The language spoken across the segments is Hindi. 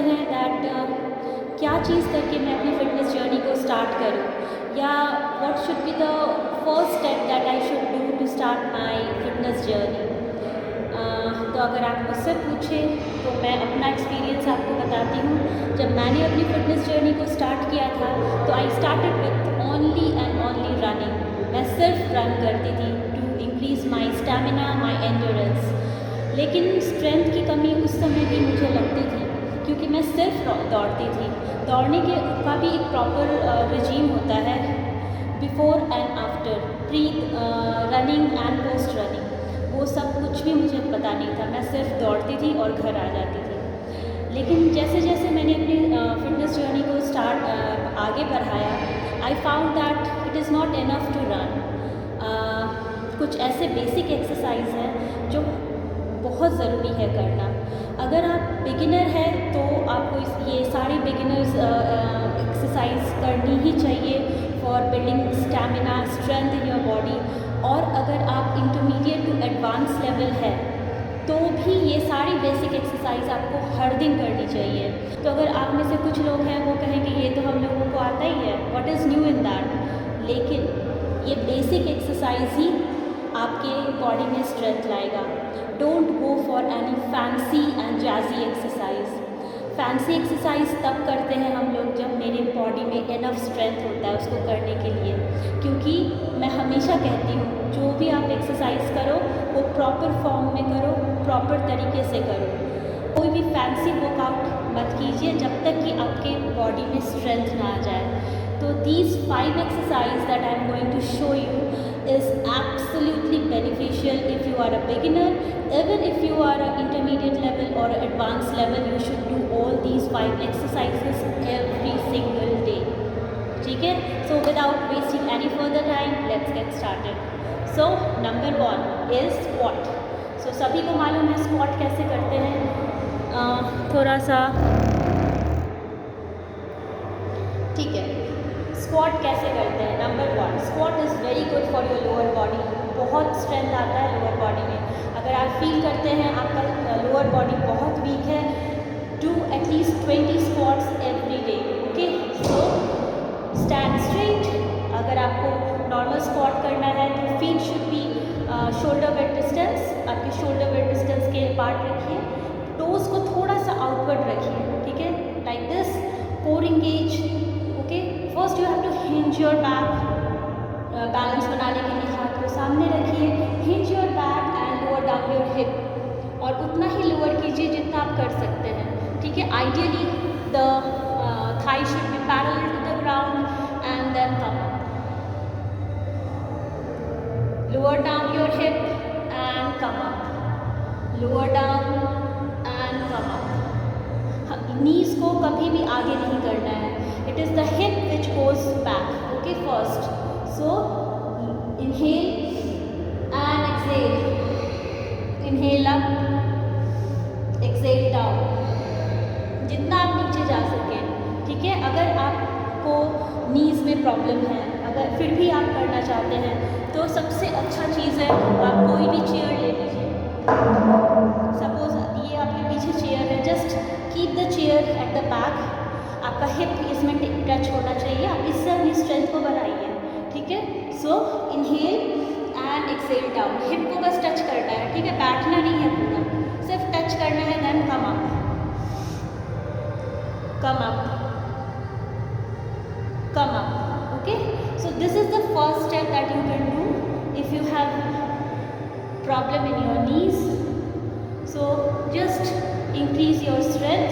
हैं दैट क्या चीज़ करके मैं अपनी फ़िटनेस जर्नी को स्टार्ट करूँ, या what should be the first step that I should do to start my fitness journey. तो अगर आप मुझसे पूछें तो मैं अपना एक्सपीरियंस आपको बताती हूँ। जब मैंने अपनी फ़िटनेस जर्नी को स्टार्ट किया था तो I started with only and only running. मैं सिर्फ रन करती थी to increase my stamina, my endurance. लेकिन स्ट्रेंथ की कमी उस समय भी मुझे लगती थी, क्योंकि मैं सिर्फ दौड़ती थी। दौड़ने के का भी एक प्रॉपर रिजीम होता है, before and after, pre running and post running. वो सब कुछ भी मुझे पता नहीं था, मैं सिर्फ दौड़ती थी और घर आ जाती थी। लेकिन जैसे जैसे मैंने अपनी फिटनेस जर्नी को आगे बढ़ाया, I found that it is not enough to run. कुछ ऐसे बेसिक एक्सरसाइज हैं जो बहुत ज़रूरी है करना। अगर आप बिगिनर है तो आपको ये सारी बिगिनर्स एक्सरसाइज करनी ही चाहिए for building stamina, strength in your body. और अगर आप इंटरमीडिएट टू एडवांस लेवल है तो भी ये सारी बेसिक एक्सरसाइज आपको हर दिन करनी चाहिए। तो अगर आप में से कुछ लोग हैं वो कहेंगे ये तो हम लोगों को आता ही है, what is new in that. लेकिन ये बेसिक एक्सरसाइज ही आपके बॉडी में स्ट्रेंथ लाएगा। Don't go for any fancy and jazzy exercise. Fancy exercise तब करते हैं हम लोग जब मेरे बॉडी में इनफ स्ट्रेंथ होता है उसको करने के लिए। क्योंकि मैं हमेशा कहती हूँ जो भी आप एक्सरसाइज करो वो प्रॉपर फॉर्म में करो, प्रॉपर तरीके से करो। कोई भी फैंसी वर्कआउट मत कीजिए जब तक कि आपके बॉडी में स्ट्रेंथ ना आ जाए। तो these 5 exercises that I am going to show you is absolutely beneficial if you are a beginner. Even if you are an intermediate level or advanced level, you should do all these 5 exercises every single day. ठीक है? So without wasting any further time, let's get started. So number 1 is squat. So सभी को मालूम है squat कैसे करते हैं। थोड़ा सा ठीक है, स्क्वाट कैसे करते हैं। Number 1, squat is very good for your lower body. बहुत स्ट्रेंथ आता है लोअर बॉडी में। अगर आप फील करते हैं आपका लोअर बॉडी बहुत वीक है, do at least 20 squats every day. Okay, so stand straight. अगर आपको नॉर्मल स्क्वाट करना है तो feet should be shoulder width distance. आपके शोल्डर विड्थ डिस्टेंस के पार्ट रखिए, टोज को थोड़ा सा आउटवर्ड रखिए। ठीक है, like this, core engage. First you have to hinge your back. Balance बनाने के लिए हाथ को सामने रखिए, hinge your back and lower down your hip. और उतना ही लोअर कीजिए जितना आप कर सकते हैं। ठीक है, ideally the thigh should be parallel to the ground and then come up. Lower down your hip and come up, lower down and come up. Knees को कभी भी आगे नहीं करना है। It is the hip which goes back. Okay, first. So inhale and exhale. Inhale up, exhale down. जितना आप नीचे जा सकें। ठीक है, अगर आपको नीज में प्रॉब्लम है, अगर फिर भी आप करना चाहते हैं तो सबसे अच्छा चीज़ है आप कोई भी चेयर ले लीजिए। सपोज ये आपके पीछे चेयर है, just keep the chair at the back. आपका हिप इसमें टच होना चाहिए, आप इससे अपनी स्ट्रेंथ को बढ़ाइए। ठीक है, so inhale and exhale down. Hip को बस टच करना है। ठीक है, बैठना नहीं है पूरा, सिर्फ टच करना है। Then come up, come up, come up. Okay, so this is the first step that you can do if you have problem in your knees. So just increase your strength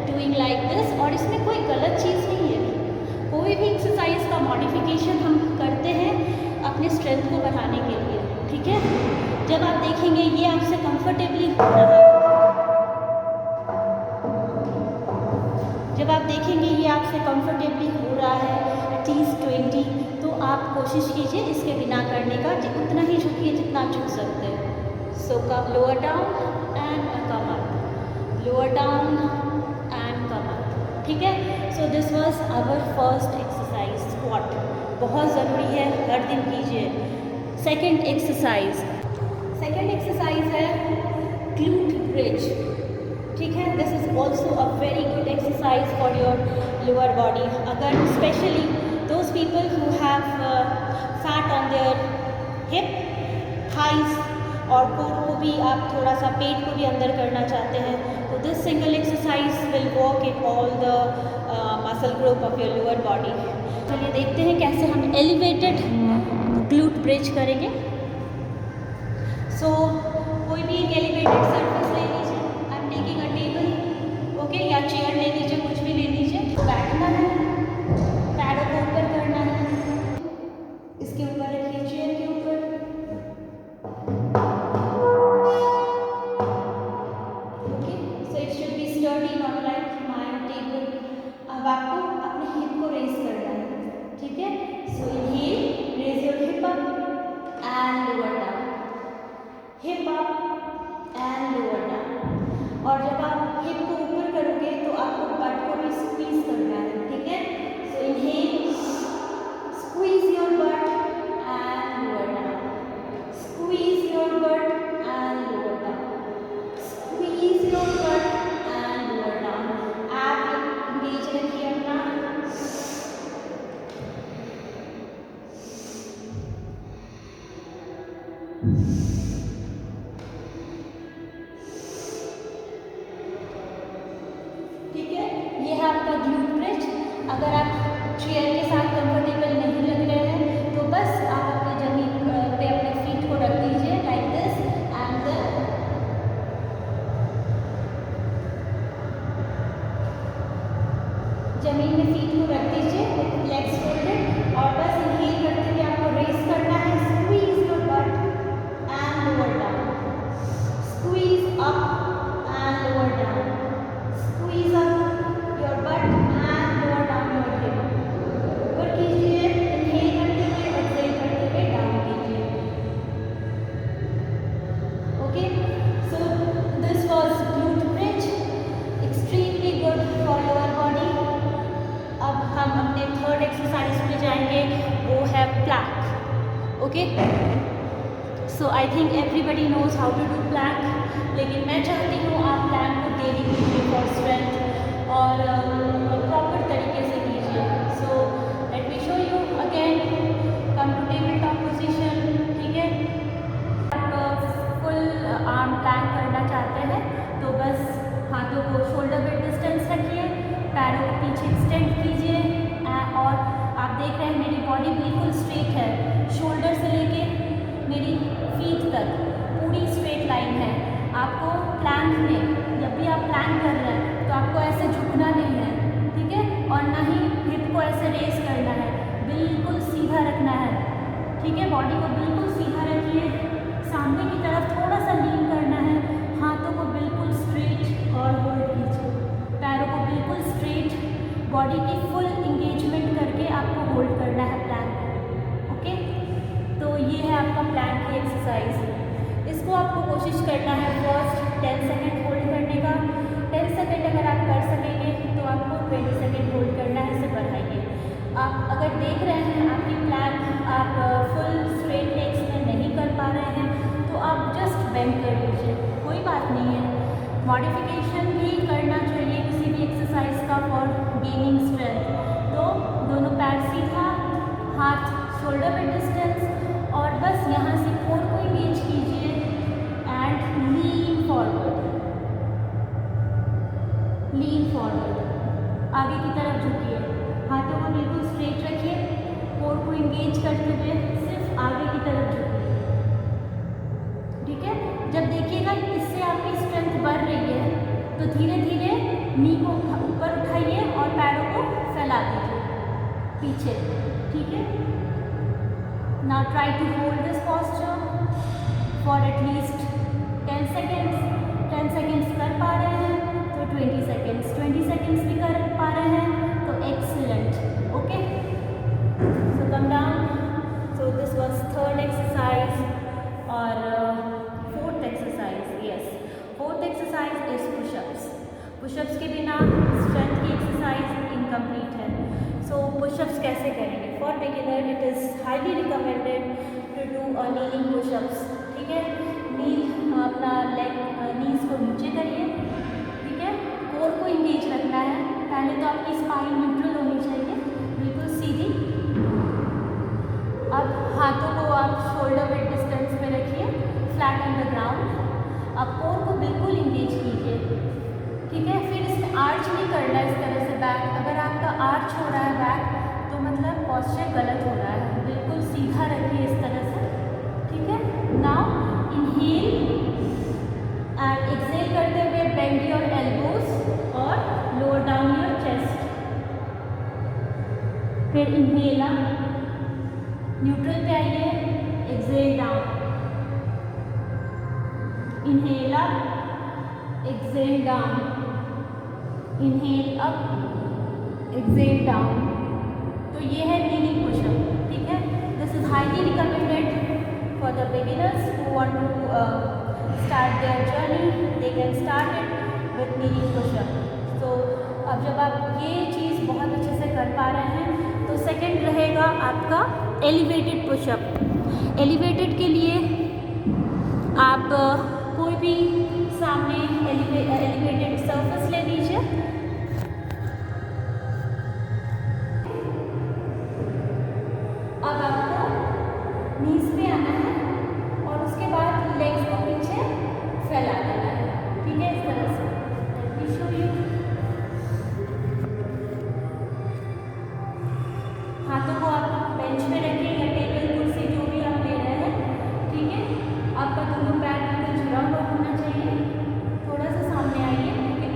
doing like this. और इसमें कोई गलत चीज़ नहीं है। कोई भी एक्सरसाइज का मॉडिफिकेशन हम करते हैं अपने स्ट्रेंथ को बढ़ाने के लिए। ठीक है, जब आप देखेंगे ये आपसे कंफर्टेबली हो रहा है, जब आप देखेंगे ये आपसे कंफर्टेबली हो रहा है एटलीस्ट 20, तो आप कोशिश कीजिए इसके बिना करने का। उतना ही झुकिए जितना आप झुक सकते हैं। So come, lower down and come up, lower down and come up. ठीक है, so this was our first exercise, squat. बहुत ज़रूरी है, हर दिन कीजिए। सेकेंड एक्सरसाइज है ग्लूट ब्रिज। ठीक है, this is also a very good exercise for your lower body. अगर especially those people who have fat on their hip, thighs और कोर को भी आप थोड़ा सा पेट को भी अंदर करना चाहते हैं, तो this single exercise will work in all the muscle group of your lower body. चलिए देखते हैं कैसे हम एलिवेटेड ग्लूट ब्रिज करेंगे. सो कोई भी एक एलिवेटेड सरफेस ले लीजिए. I am taking a table, okay, या चेयर ले लीजिए, कुछ भी ले लीजिए. बैठना है, पैरों को ऊपर करना है, इसके ऊपर रखिए, चेयर के ऊपर. Okay, so it should be sturdy, not like my table. अब आपको अपने हिप को रेज करना है, ठीक है. So inhale, raise your hip up and lower down, hip up and lower down. और जब आप हिप को ऊपर करोगे तो आपको बट को भी स्क्वीज करना है, ठीक है. So inhale, squeeze your butt and lower down, squeeze your butt and lower down, squeeze your butt and lower down. आप इंगेज रखिए अपना. ठीक है, ये है आपका ग्लूट ब्रिज. अगर आप चेयर के साथ कंफर्टेबल नहीं लग रहे हैं तो बस आप अपने जमीन पे अपने फीट को रख दीजिए लाइक दिस एंड देन जमीन में फीट को रख दीजिए विद लेग्स फोल्डेड और बस इनहेल करते हुए आपको रेस करना है. Squeeze your butt and lower down, squeeze up and lower down, squeeze up your butt and lower down your hip. ऊपर कीजिए, inhale करते हुए, exhale करते हुए डाउन कीजिए. Okay, so this was glute bridge, extremely good for lower body. अब हम अपने थर्ड एक्सरसाइज में जाएंगे, वो है plank. Okay, so I think everybody knows how to do plank. लेकिन मैं चाहती हूँ आप plank को डेली कीजिए फॉर स्ट्रेंथ और प्रॉपर तरीके से कीजिए. So let me show you again. Come to table top position, ठीक है. आप फुल आर्म प्लैंक करना चाहते हैं तो बस हाथों को शोल्डर पे डिस्टेंस रखिए, पैरों को पीछे एक्सटेंड कीजिए और आप देख रहे हैं मेरी बॉडी बिल्कुल स्ट्रेट है. शोल्डर से लेके मेरी फीट तक पूरी स्ट्रेट लाइन है. आपको प्लैंक में जब भी आप प्लैंक कर रहे हैं तो आपको ऐसे झुकना नहीं है, ठीक है, और ना ही हिप को ऐसे रेस करना है. बिल्कुल सीधा रखना है, ठीक है. बॉडी को बिल्कुल सीधा रखिए, सामने की तरफ थोड़ा सा लीन करना है. हाथों को बिल्कुल स्ट्रेट और होल्ड कीजिए, पैरों को बिल्कुल स्ट्रेट, बॉडी की फुल इंगेजमेंट करके आपको होल्ड करना है प्लैंक. ओके, तो ये है आपका प्लैंक की एक्सरसाइज. इसको आपको कोशिश करना है फर्स्ट 10 सेकेंड होल्ड करने का. 10 सेकेंड अगर आप कर सकेंगे तो आपको 20 सेकेंड होल्ड करना है, इसे बढ़ाइए. आप अगर देख रहे हैं आपकी प्लैंक आप फुल स्ट्रेट लेग्स में नहीं कर पा रहे हैं तो आप जस्ट बेंड कर लीजिए, कोई बात नहीं है. मॉडिफिकेशन भी करना चाहिए किसी भी एक्सरसाइज का फॉर गेनिंग स्ट्रेंथ. तो दोनों पैर सीधा, हाथ शोल्डर पे डिस्टेंस और बस यहाँ से कोर को इंगेज कीजिए and lean forward, lean forward. आगे की तरफ झुकिए, हाथों को बिल्कुल स्ट्रेट रखिए, कोर को इंगेज करते हुए सिर्फ आगे की तरफ झुकिए, ठीक है. जब देखिएगा इससे आपकी स्ट्रेंथ बढ़ रही है तो धीरे धीरे नी को ऊपर उठाइए और पैरों को फैला दीजिए पीछे, ठीक है. Now try to hold this posture for at least 10 seconds. 10 seconds कर पा रहे हैं तो 20 सेकेंड्स, 20 सेकेंड्स भी कर पा रहे हैं तो excellent. Okay, so come down. So this was third exercise. और fourth exercise, yes, fourth exercise is pushups. Pushups के बिना स्ट्रेंथ की एक्सरसाइज इनकम्प्लीट है. सो पुशअप्स कैसे करेंगे? For beginner it is highly recommended to do a kneeling pushups, ठीक है. नील अपना लेग नीज को नीचे करिए, ठीक है. कोर तो आपकी स्पाइन न्यूट्रल होनी चाहिए, बिल्कुल सीधी। अब हाथों को आप शोल्डर विड्थ डिस्टेंस में रखिए, फ्लैट ऑन द ग्राउंड। अब कोर को बिल्कुल इंगेज कीजिए, ठीक है। फिर इसमें आर्च नहीं करना इस तरह से बैक, अगर आपका आर्च हो रहा है बैक तो मतलब पॉस्चर गलत हो रहा है, बिल्कुल सीधा रखिए इस तरह से, ठीक है। नाउ इनहेल एंड एक्सेल करते हुए बेंड योर एल्बोज और लोअर डाउन योर चेस्ट। फिर इनहेल अप, न्यूट्रल पे आइए, exhale down, inhale up, exhale down, inhale up, exhale down. तो ये है नीलिंग पुशअप, ठीक है। This is highly recommended for the beginners who want to start their journey, they can start it with kneeling pushup. तो अब जब आप ये चीज़ बहुत अच्छे से कर पा रहे हैं तो सेकंड रहेगा आपका एलिवेटेड पुशअप। एलिवेटेड के लिए आप कोई भी सामने एलिवेटेड सरफेस ले लीजिए, अब आपको नीज पे आना है और उसके बाद लेग्स को पीछे फैला देना है, ठीक है, इस तरह से। Let me show you। हाथों को आप बेंच पे रखिए या टेबल कुर्सी जो भी आप ले रहे हैं, ठीक है। आपका दोनों पैर बिल्कुल जुड़ा हुआ होना चाहिए, थोड़ा सा सामने आइए, ठीक है।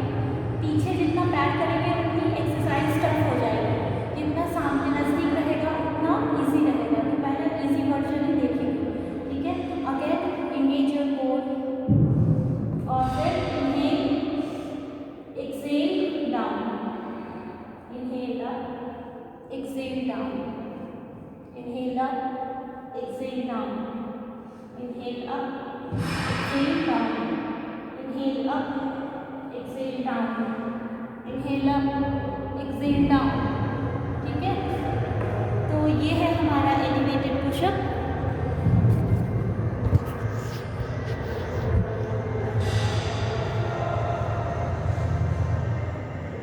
पीछे जितना पैर करेंगे उतनी एक्सरसाइज टफ हो जाएगी, जितना सामने नजदीक रहेगा उतना इजी रहेगा। तो पहले इजी वर्जन ही देखेंगे, ठीक है। अगेन एंगेज योर कोर और फिर inhale, exhale down, inhale up, exhale down, inhale up, exhale down, inhale up, exhale down, inhale up, exhale down, inhale up, exhale down, ठीक है। तो ये है हमारा एलिवेटेड पुशअप।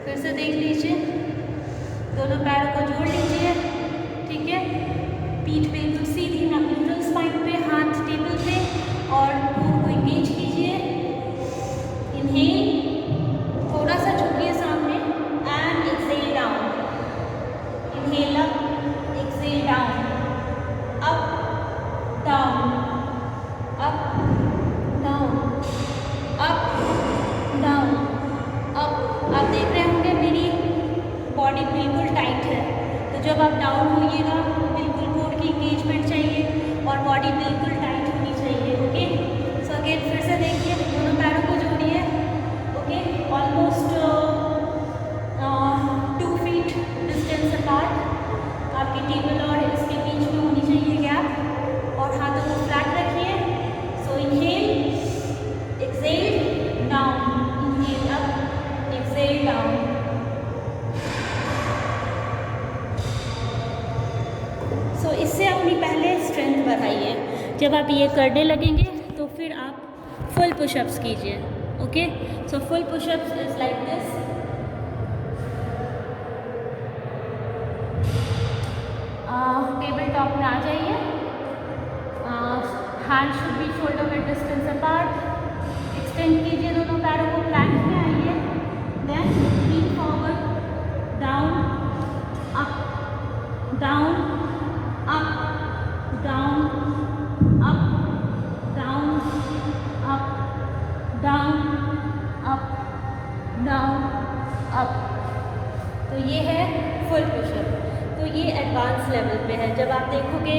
फिर से देख लीजिए, दोनों पैरों को जोड़ लीजिए, ठीक है। पीठ बिल्कुल सीधी, ना न्यूट्रल स्पाइन पे, हाथ टेबल पे और कोर को इंगेज कीजिए। इनहेल, थोड़ा सा झुकिए सामने and Excel down, inhale up, exhale down, up down, up down, up down, up. आप देख रहे होंगे मेरी बॉडी बिल्कुल टाइट है, तो जब आप डाउन होइएगा बिल्कुल कोर की इंगेजमेंट चाहिए और बॉडी बिल्कुल टाइट होनी चाहिए, ओके। सो अगेन फिर से देखिए, दोनों पैरों को जोड़िए, okay. Almost 2 feet distance apart आपके टेबल और इसके बीच में होनी चाहिए गैप, और हाथों को फ्लैट रखिए। So inhale, exhale down, inhale up, exhale down. So इससे अपनी पहले स्ट्रेंथ बढ़ाइए। जब आप ये करने लगेंगे तो फिर आप फुल पुशअप्स कीजिए, okay. So full pushups is like this. Table top में आ जाइए, hand should be shoulder width distance apart, extend कीजिए दोनों पैरों को, प्लैंक में आइए, then lean forward, down up, down up, down up, down up, down up, down up. तो ये है फुल पुशअप। तो ये एडवांस लेवल पे है। जब आप देखोगे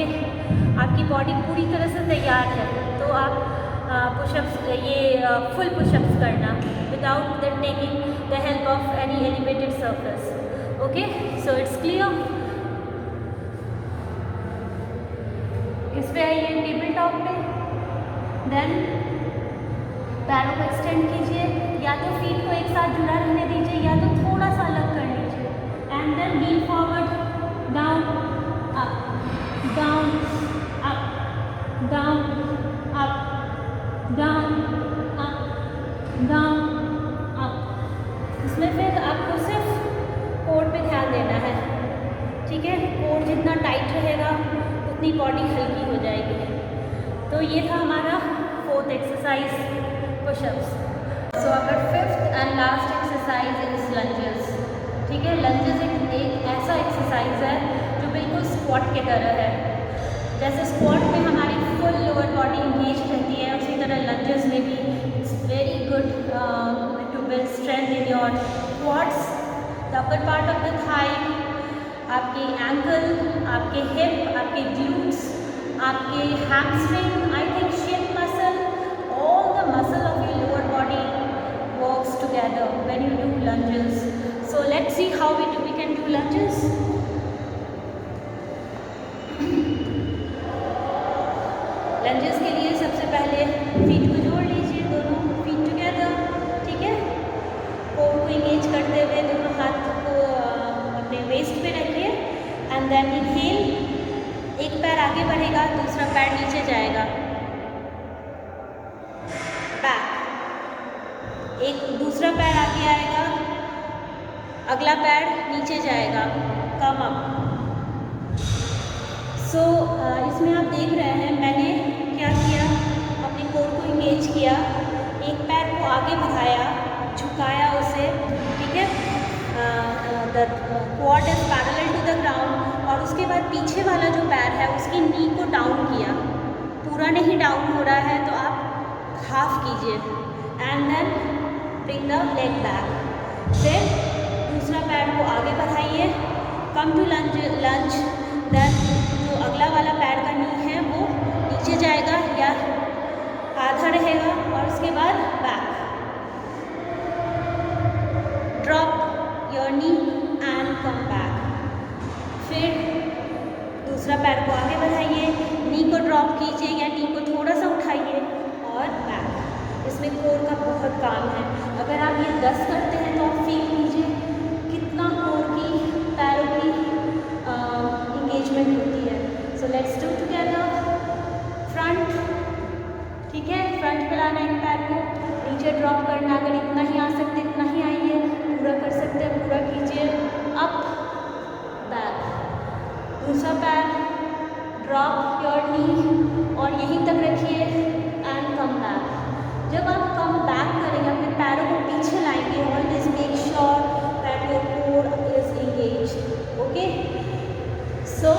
आपकी बॉडी पूरी तरह से तैयार है तो आप पुशअप्स, ये फुल पुशअप्स करना without the taking the help of any elevated surface, okay. So it's clear. इस पे आइए टेबल टॉप पे, देन पैरों को एक्सटेंड कीजिए, या तो फीट को एक साथ जुड़ा रहने दीजिए या तो थोड़ा सा अलग कर लीजिए, and then lean forward, down up, down up, down up, down up, down up. इसमें फिर आपको सिर्फ ठीक है। कोर जितना टाइट रहेगा उतनी बॉडी हल्की हो जाएगी। तो ये था हमारा 4th एक्सरसाइज, पुशअप्स। सो अगर 5th and last exercise is lunges. ठीक है, लंजेस एक ऐसा एक्सरसाइज है जो बिल्कुल स्क्वाट की तरह है। जैसे स्क्वाट में हमारी फुल लोअर बॉडी इंगेज रहती है, उसी तरह लंजेस में भी it's very good to build strength in your quads, the upper part of the thigh, आपके एंकल, आपके हिप, आपके ग्लूट्स, आपके hamstring, I think shin muscle, all the muscle of your lower body works together when you do lunges. So let's see how we can do lunges. Lunges के लिए सबसे पहले फीट को जोड़ लीजिए, दोनों फीट टुगेदर। ठीक है, कोर को इंगेज करते हुए दोनों हाथ को अपने वेस्ट पे रखिए एंड देन इनहेल। एक पैर आगे बढ़ेगा, दूसरा पैर नीचे जाएगा, बैक। एक दूसरा पैर आगे आएगा, अगला पैर नीचे जाएगा, कम अप। सो इसमें आप देख रहे हैं मैंने क्या किया, अपने कोर को इंगेज किया, एक पैर को आगे बढ़ाया, झुकाया उसे। ठीक है, the quad is parallel to the ground, और उसके बाद पीछे वाला जो पैर है उसकी नी को डाउन किया। पूरा नहीं डाउन हो रहा है तो आप हाफ कीजिए and then bring the leg back. फिर दूसरा पैर को आगे बढ़ाइए, कम टू लंज। देन जो अगला वाला पैर का नी है वो नीचे जाएगा या आधा रहेगा, और उसके बाद back, drop your knee and come back. फिर दूसरा पैर को आगे बढ़ाइए, नी को ड्रॉप कीजिए या नी को थोड़ा सा उठाइए और बैक। इसमें कोर का बहुत काम है। अगर आप ये 10 करते हैं तो आप फील कीजिए कितना कोर की, पैरों की इंगेजमेंट होती है। So let's do together. Front, ठीक है, फ्रंट पे लाना है पैर को, नीचे ड्रॉप करना। अगर इतना ही आ सकते इतना ही आइए, पूरा कर सकते हैं पूरा कीजिए। अप, बैक, दूसरा पैर, ड्रॉप योर नी और यहीं तक रखिए एंड कम बैक। जब आप कम बैक करेंगे, अपने पैरों को पीछे लाएंगे, always make sure that your core is engaged. Okay, so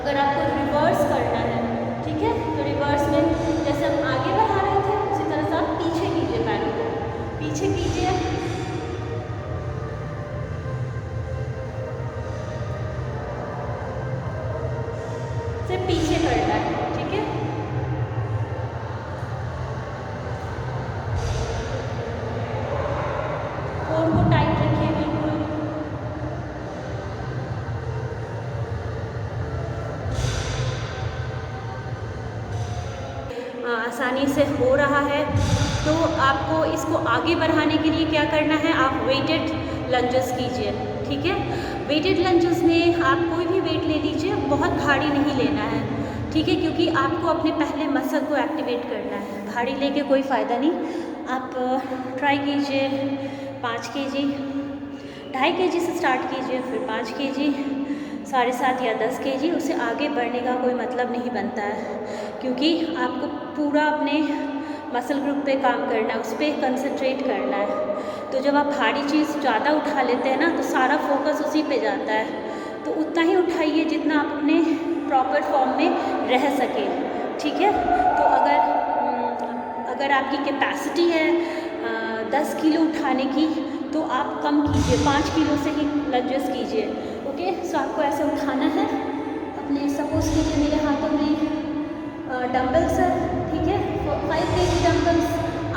अगर आपको रिवर्स करना है, ठीक है, तो रिवर्स में जैसे हम आगे बढ़ा रहे थे उसी तरह से आप पीछे कीजिए, पैरों को पीछे कीजिए, सिर्फ पीछे करना है। ठीक है, कोर को टाइट रखिए बिल्कुल। आसानी से हो रहा है। तो आपको इसको आगे बढ़ाने के लिए क्या करना है, आप वेटेड लंजेस कीजिए। ठीक है, वेटेड लंजेस में आप कोई भी वेट ले लीजिए, बहुत भारी नहीं लेना है। ठीक है, क्योंकि आपको अपने पहले मसल को एक्टिवेट करना है, भारी लेके कोई फ़ायदा नहीं। आप ट्राई कीजिए 5 kg, 2.5 kg से स्टार्ट कीजिए, फिर 5 kg, 7.5 या 10 kg। उससे आगे बढ़ने का कोई मतलब नहीं बनता है, क्योंकि आपको पूरा अपने मसल ग्रुप पे काम करना है, उस पर कंसंट्रेट करना है। तो जब आप भारी चीज़ ज़्यादा उठा लेते हैं ना, तो सारा फोकस उसी पे जाता है। तो उतना ही उठाइए जितना आप अपने प्रॉपर फॉर्म में रह सके। ठीक है, तो अगर आपकी कैपेसिटी है 10 किलो उठाने की, तो आप कम कीजिए, 5 किलो से ही लंजेस कीजिए। ओके, सो आपको ऐसे उठाना है अपने, सपोज कीजिए मेरे हाथों में डंबल्स है। ठीक है, 5 kg डंबल्स,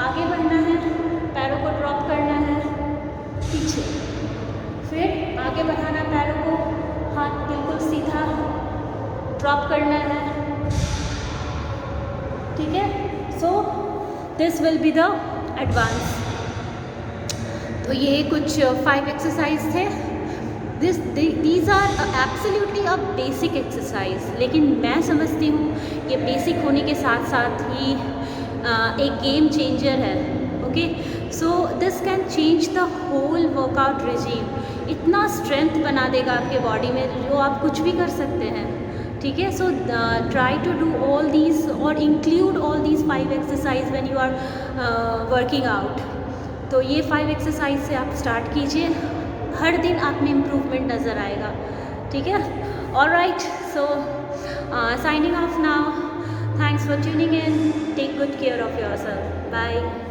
आगे बढ़ना है, पैरों को ड्रॉप करना है पीछे, फिर आगे बढ़ाना पैरों को, हाथ बिल्कुल सीधा ड्रॉप करना है। ठीक है, so this will be the advance. तो ये कुछ 5 एक्सरसाइज थे। these are absolutely a basic exercise, लेकिन मैं समझती हूँ ये बेसिक होने के साथ साथ ही एक गेम चेंजर है। Okay. So this can change the whole workout regime. इतना स्ट्रेंथ बना देगा आपके बॉडी में जो आप कुछ भी कर सकते हैं, ठीक है। So try to do all these और include all these 5 exercise when you are working out. तो ये 5 एक्सरसाइज से आप स्टार्ट कीजिए, हर दिन आप में इम्प्रूवमेंट नज़र आएगा, ठीक है। Alright, so signing off now. Thanks for tuning in. Take good care of yourself. Bye.